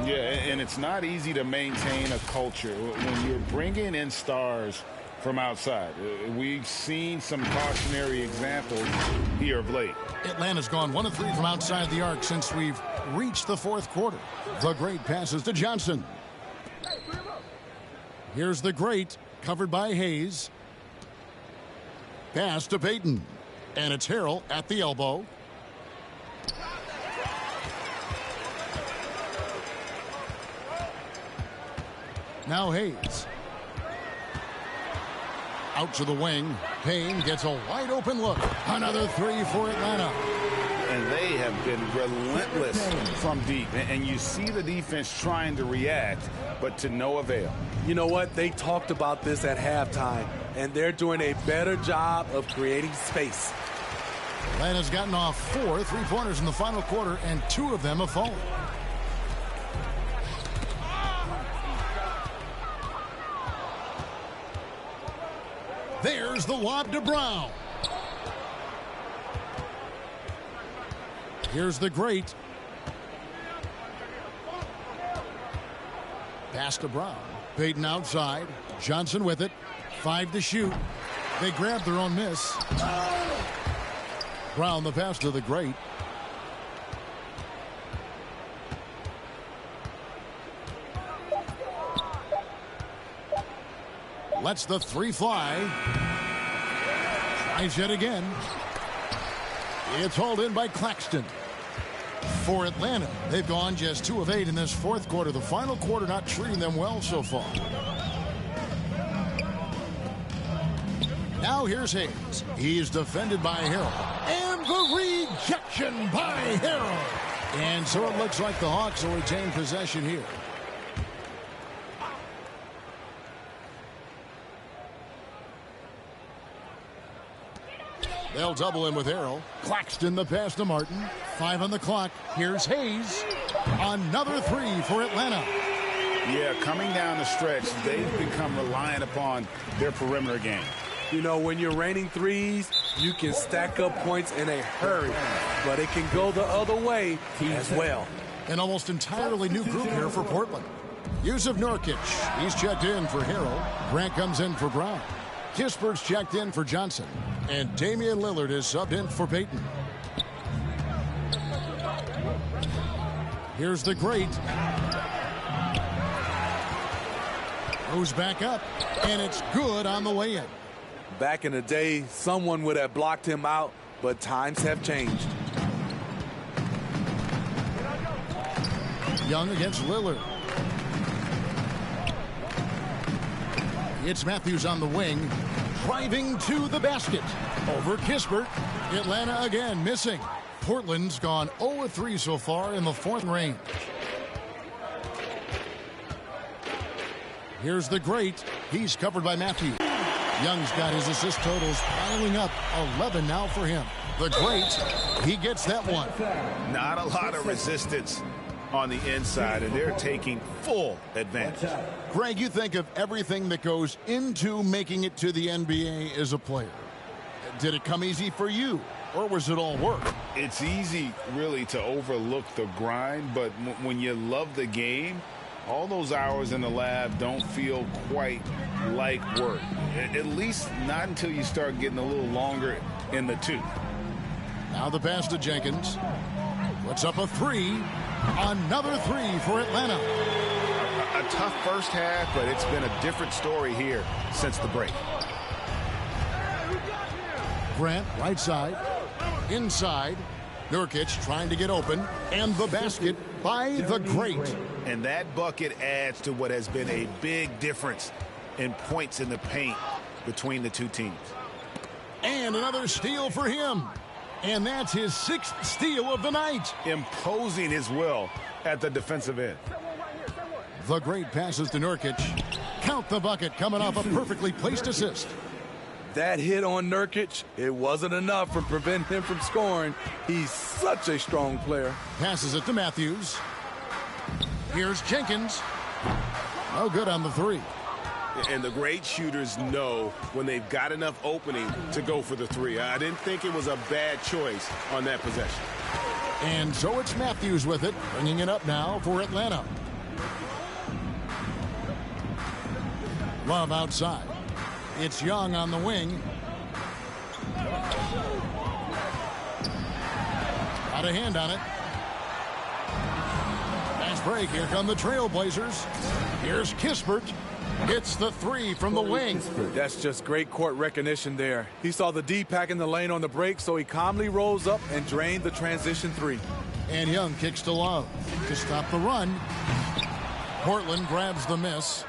E: Yeah, and it's not easy to maintain a culture when you're bringing in stars from outside. We've seen some cautionary examples here of late.
A: Atlanta's gone 1 of 3 from outside the arc since we've reached the fourth quarter. The Great passes to Johnson. Here's the Great, covered by Hayes. Pass to Payton. And it's Harrell at the elbow. Now Hayes. Out to the wing. Payne gets a wide open look. Another 3 for Atlanta.
E: And they have been relentless from deep. And you see the defense trying to react, but to no avail.
B: You know what? They talked about this at halftime, and they're doing a better job of creating space.
A: Atlanta's gotten off 4 3-pointers in the final quarter, and 2 of them have fallen. There's the lob to Brown. Here's the Great. Pass to Brown. Payton outside. Johnson with it. 5 to shoot. They grab their own miss. Brown the pass to the great. Lets the three fly. Tries yet again. It's hauled in by Claxton. For Atlanta, they've gone just 2 of 8 in this fourth quarter. The final quarter not treating them well so far. Now here's Hayes. He's defended by Harrell. And the rejection by Harrell. And so it looks like the Hawks will retain possession here. They'll double him with Harrell. Claxton the pass to Martin. 5 on the clock. Here's Hayes. Another 3 for Atlanta.
E: Yeah, coming down the stretch, they've become reliant upon their perimeter game.
B: You know, when you're raining threes, you can stack up points in a hurry, but it can go the other way as well.
A: An almost entirely new group here for Portland. Yusuf Nurkic. He's checked in for Harrell. Grant comes in for Brown. Kispert's checked in for Johnson. And Damian Lillard is subbed in for Payton. Here's the great. Goes back up, and it's good on the way in.
B: Back in the day, someone would have blocked him out, but times have changed.
A: Young against Lillard. It's Matthews on the wing, driving to the basket. Over Kispert. Atlanta again missing. Portland's gone 0 of 3 so far in the fourth range. Here's the great. He's covered by Matthews. Young's got his assist totals piling up. 11 now for him. The great, he gets that one.
E: Not a lot of resistance on the inside, and they're taking full advantage.
A: Greg, you think of everything that goes into making it to the NBA as a player. Did it come easy for you, or was it all work?
E: It's easy, really, to overlook the grind, but when you love the game, all those hours in the lab don't feel quite like work. At least not until you start getting a little longer in the tooth.
A: Now the pass to Jenkins. Puts up a 3. Another 3 for Atlanta.
C: A tough first half, but it's been a different story here since the break.
A: Grant, right side. Inside. Nurkic trying to get open. And the basket by the great.
E: And that bucket adds to what has been a big difference in points in the paint between the two teams.
A: And another steal for him. And that's his 6th steal of the night.
E: Imposing his will at the defensive end.
A: The great passes to Nurkic. Count the bucket coming off a perfectly placed assist.
B: That hit on Nurkic, it wasn't enough to prevent him from scoring. He's such a strong player.
A: Passes it to Matthews. Here's Jenkins. No good on the 3.
C: And the great shooters know when they've got enough opening to go for the 3. I didn't think it was a bad choice on that possession.
A: And so it's Matthews with it, bringing it up now for Atlanta. Love outside. It's Young on the wing. Got a hand on it. Nice break. Here come the Trailblazers. Here's Kispert. Hits the 3 from the wing.
B: That's just great court recognition there. He saw the D pack in the lane on the break, so he calmly rose up and drained the transition 3.
A: And Young kicks to Love to stop the run. Portland grabs the miss.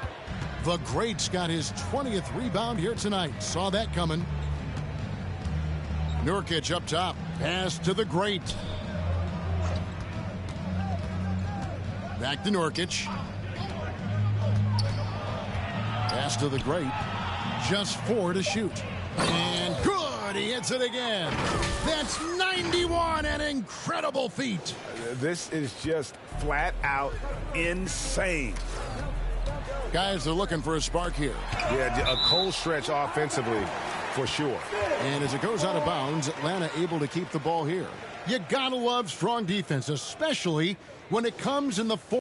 A: The great's got his 20th rebound here tonight. Saw that coming. Nurkic up top. Pass to the great. Back to Nurkic. Pass to the great. Just 4 to shoot. And good! He hits it again. That's 91, an incredible feat.
C: This is just flat out insane.
A: Guys, they're looking for a spark here.
C: Yeah, a cold stretch offensively for sure.
A: And as it goes out of bounds, Atlanta able to keep the ball here. You gotta love strong defense, especially when it comes in the fourth.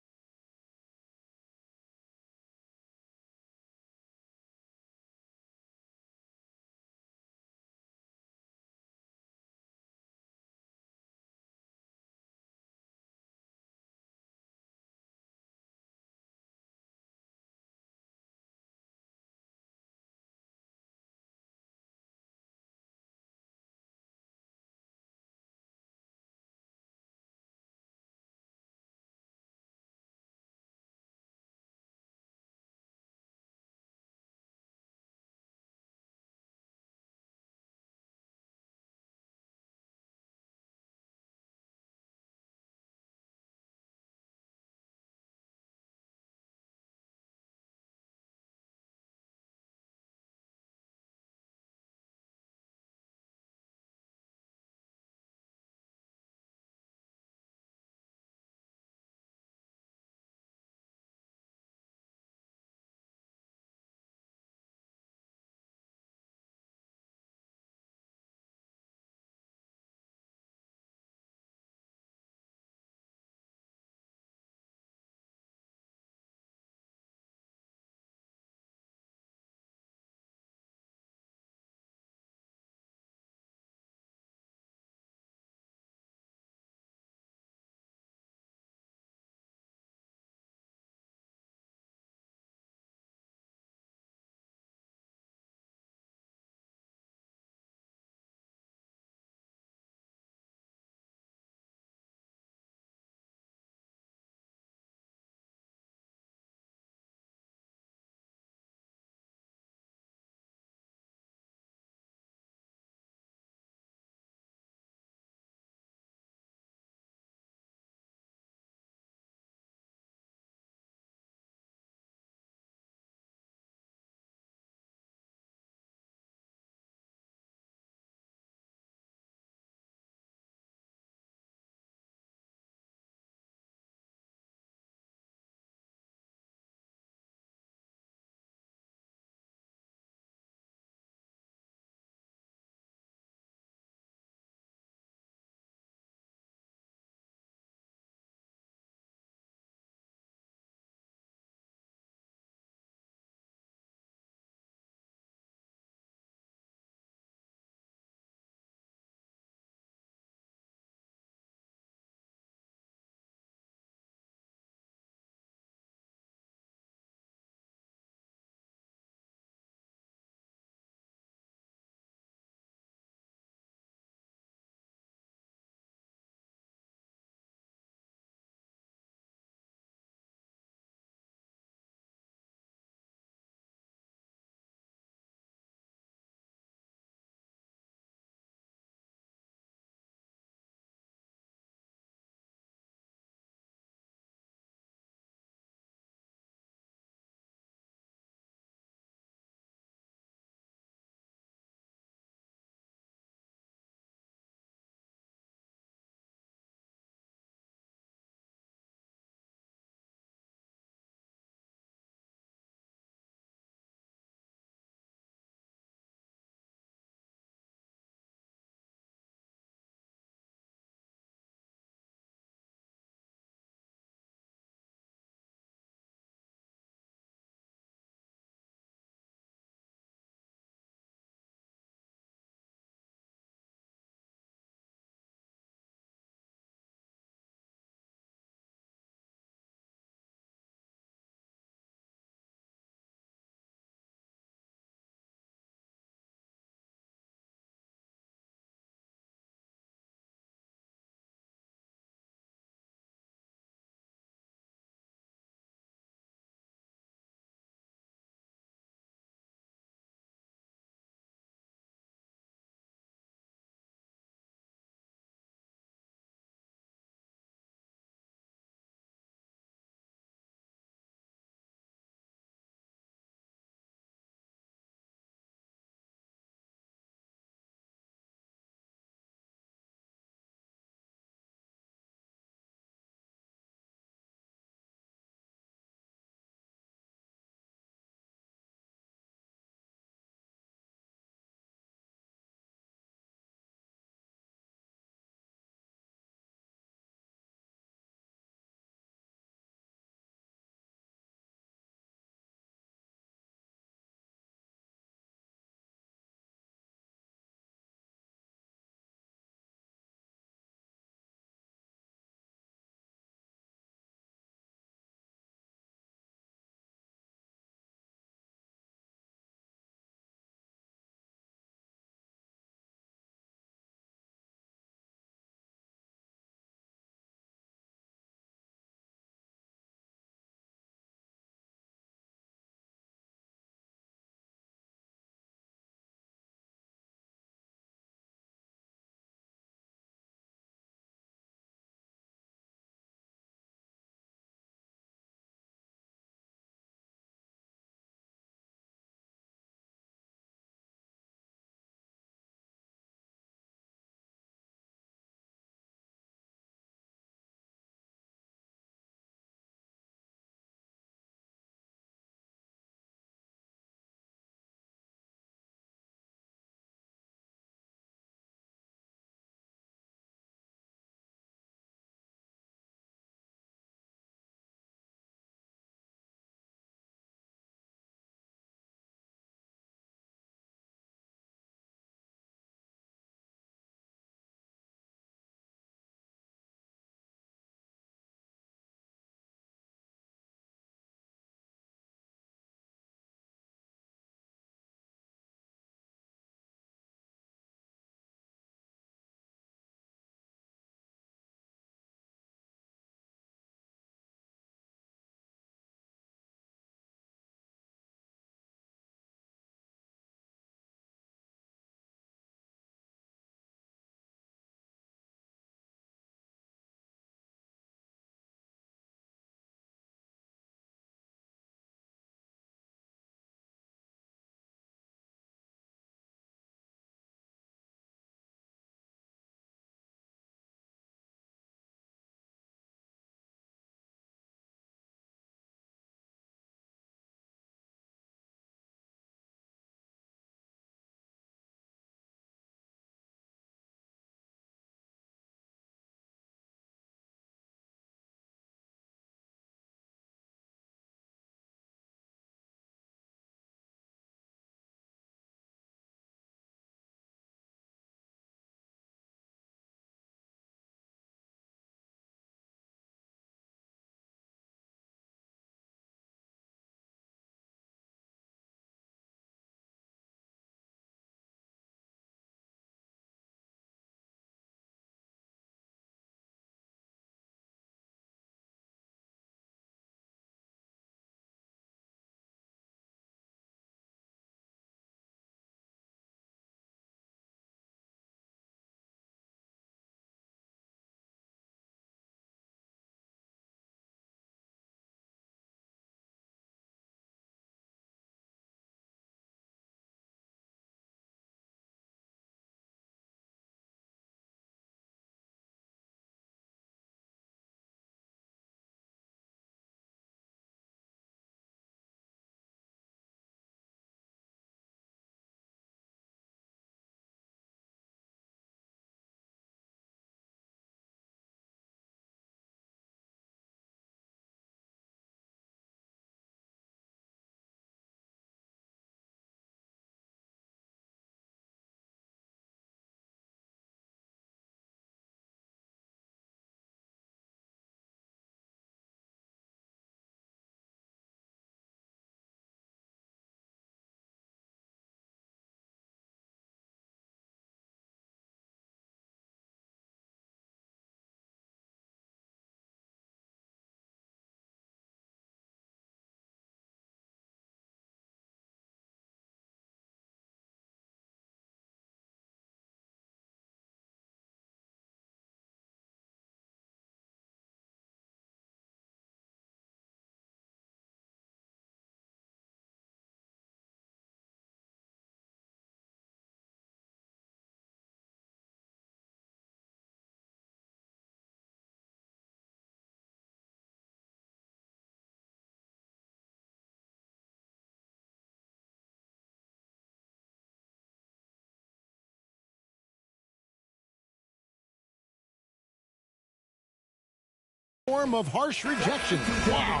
A: storm of harsh rejection. Wow.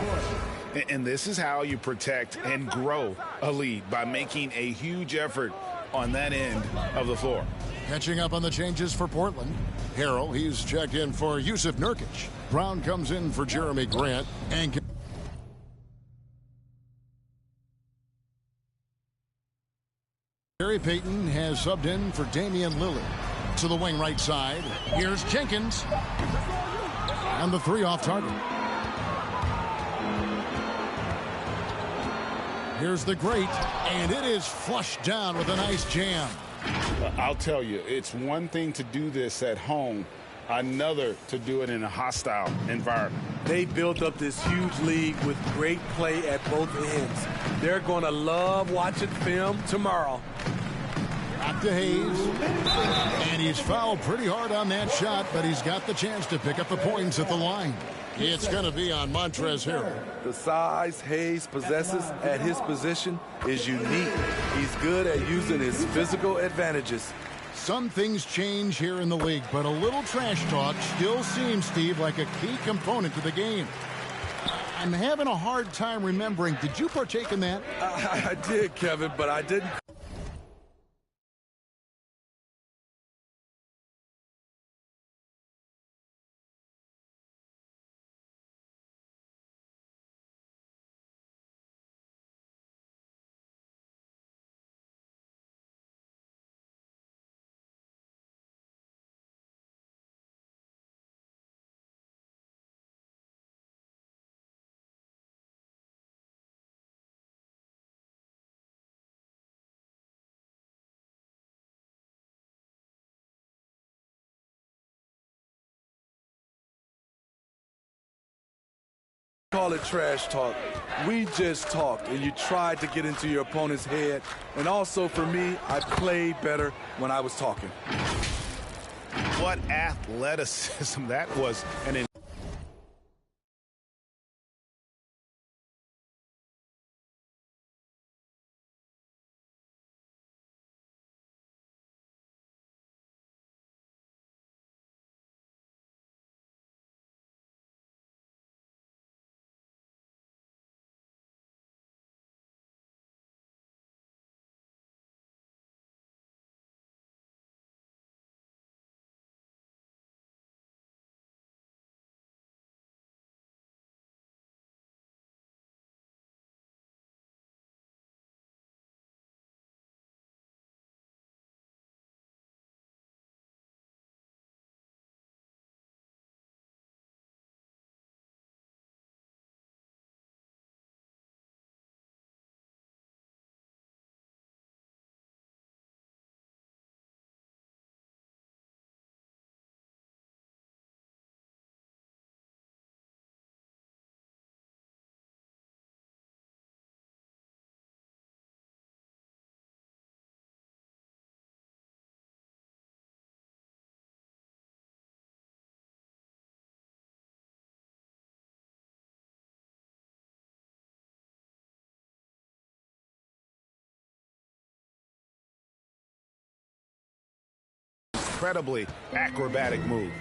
E: And this is how you protect and grow a lead, by making a huge effort on that end of the floor.
A: Catching up on the changes for Portland. Harrell, he's checked in for Yusuf Nurkic. Brown comes in for Jeremy Grant. And Gary Payton has subbed in for Damian Lillard. To the wing right side. Here's Jenkins. And the three off target. Here's the great, and it is flushed down with a nice jam.
E: I'll tell you, it's one thing to do this at home, another to do it in a hostile environment.
B: They built up this huge lead with great play at both ends. They're going to love watching film tomorrow.
A: Back to Hayes. And he's fouled pretty hard on that shot, but he's got the chance to pick up the points at the line. It's going to be on Montrezl Harrell.
B: The size Hayes possesses at his position is unique. He's good at using his physical advantages.
A: Some things change here in the league, but a little trash talk still seems, Steve, like a key component to the game. I'm having a hard time remembering. Did you partake in that?
B: I did, Kevin, but I didn't. Call it trash talk. We just talked, and you tried to get into your opponent's head. And also, for me, I played better when I was talking.
E: What athleticism that was. And incredibly acrobatic move.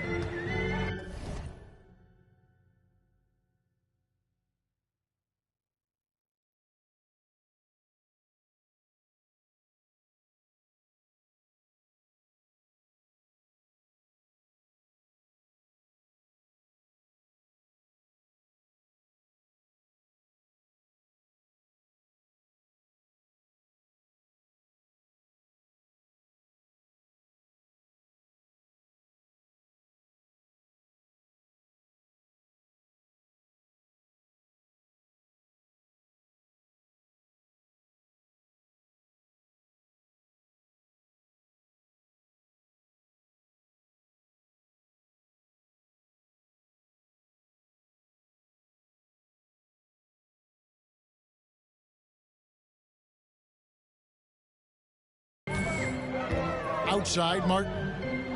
A: Outside, Martin.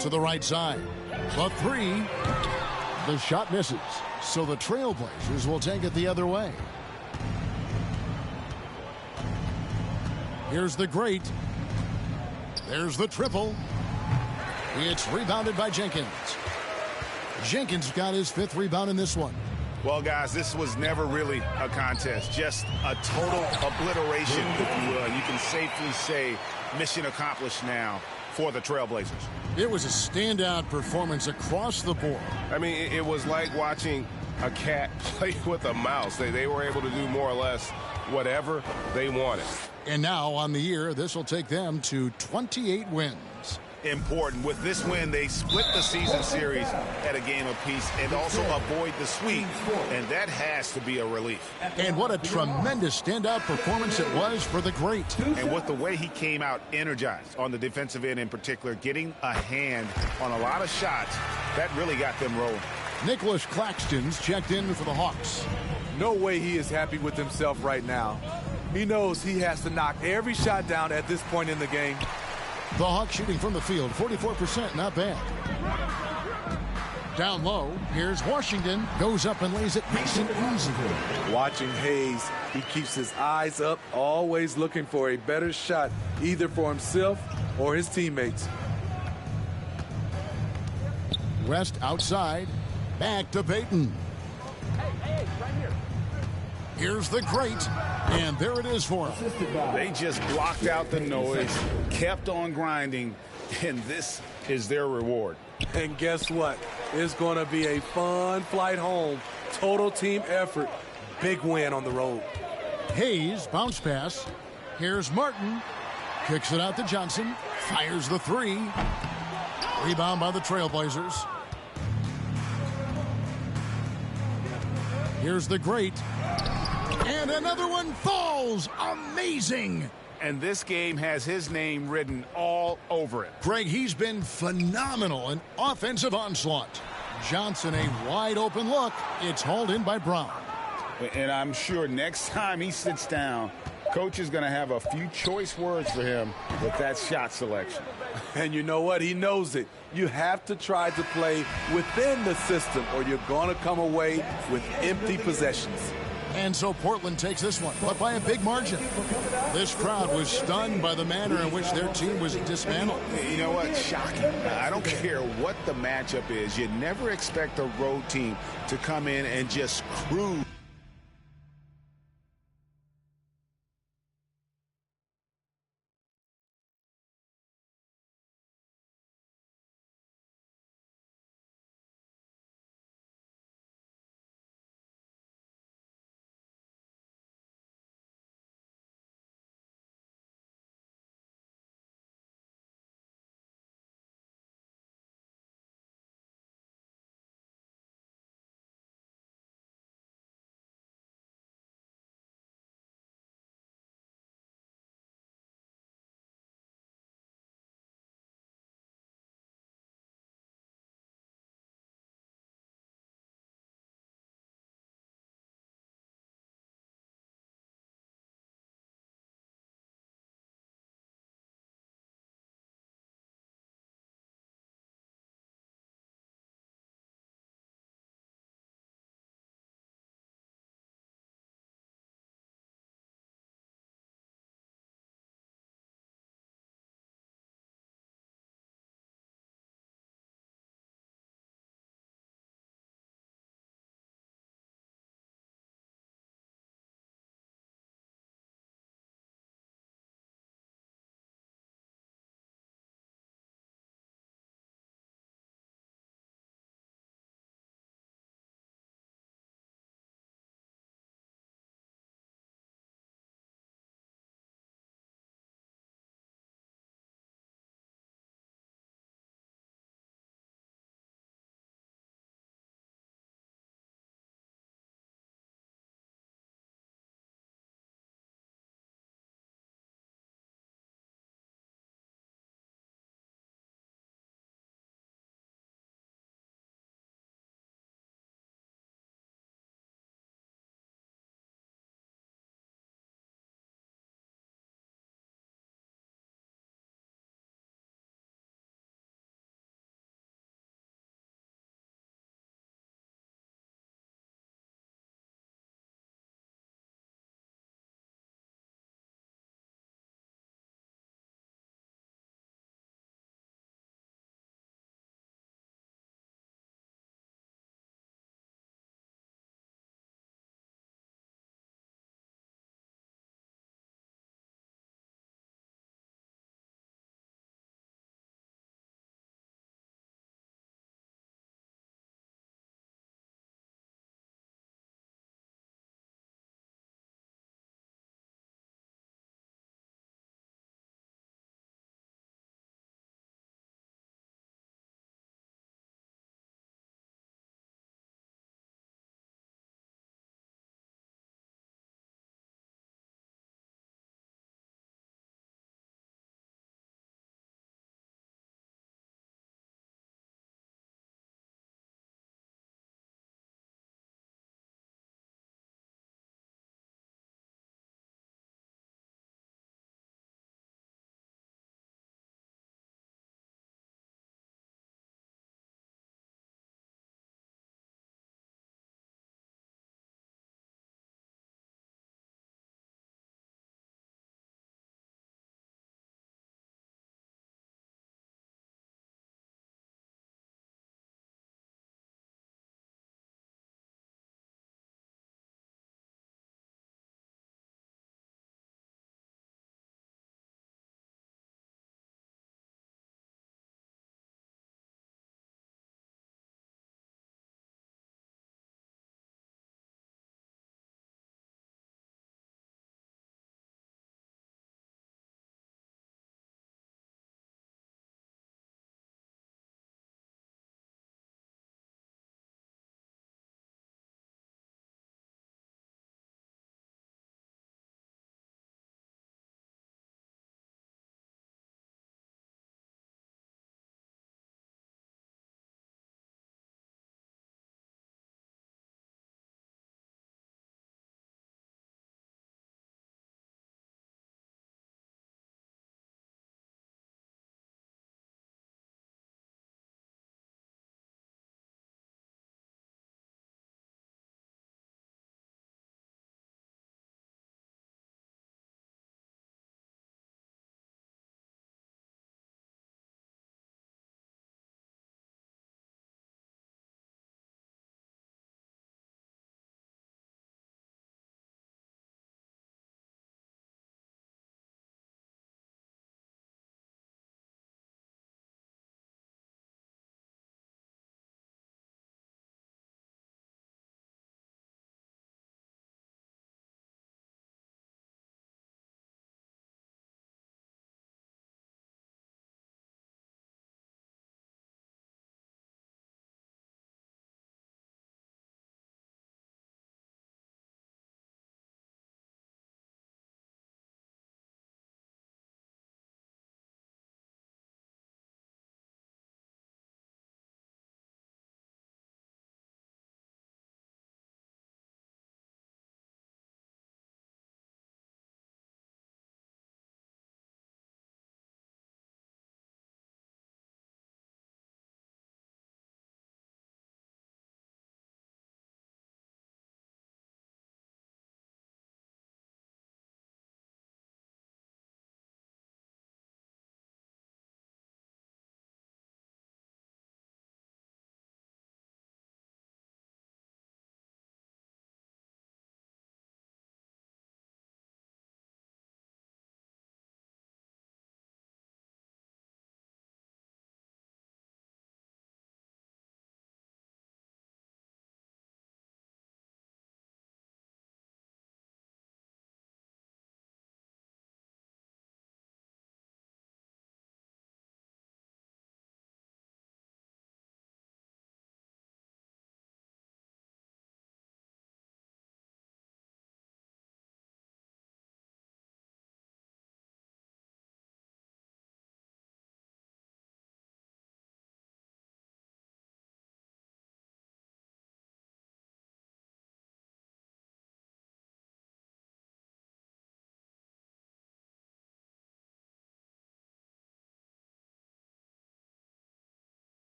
A: To the right side. The three. The shot misses. So the Trailblazers will take it the other way. Here's the great. There's the triple. It's rebounded by Jenkins. Jenkins got his 5th rebound in this one.
E: Well, guys, this was never really a contest, just a total obliteration, if you will. You can safely say mission accomplished now for the Trailblazers.
A: It was a standout performance across the board.
C: I mean, it was like watching a cat play with a mouse. They were able to do more or less whatever they wanted.
A: And now on the year, this will take them to 28 wins.
E: Important. With this win, they split the season series at a game apiece and also avoid the sweep, and that has to be a relief.
A: And what a tremendous standout performance it was for the great.
E: And with the way he came out energized on the defensive end in particular, getting a hand on a lot of shots, that really got them rolling.
A: Nicholas Claxton's checked in for the Hawks.
B: No way he is happy with himself right now. He knows he has to knock every shot down at this point in the game.
A: The Hawks shooting from the field, 44%, not bad. Down low, here's Washington, goes up and lays it nice and easy.
B: Watching Hayes, he keeps his eyes up, always looking for a better shot, either for himself or his teammates.
A: West outside, back to Payton. Here's the great, and there it is for him.
E: They just blocked out the noise, kept on grinding, and this is their reward.
B: And guess what? It's going to be a fun flight home. Total team effort. Big win on the road.
A: Hayes, bounce pass. Here's Martin. Kicks it out to Johnson. Fires the 3. Rebound by the Trailblazers. Here's the great. And another one falls. Amazing.
E: And this game has his name written all over it.
A: Greg, he's been phenomenal in offensive onslaught. Johnson, a wide open look. It's hauled in by Brown.
E: And I'm sure next time he sits down, coach is going to have a few choice words for him with that shot selection.
B: And you know what? He knows it. You have to try to play within the system or you're going to come away with empty possessions.
A: And so Portland takes this one, but by a big margin. This crowd was stunned by the manner in which their team was dismantled.
E: You know what? Shocking. I don't care what the matchup is. You never expect a road team to come in and just cruise.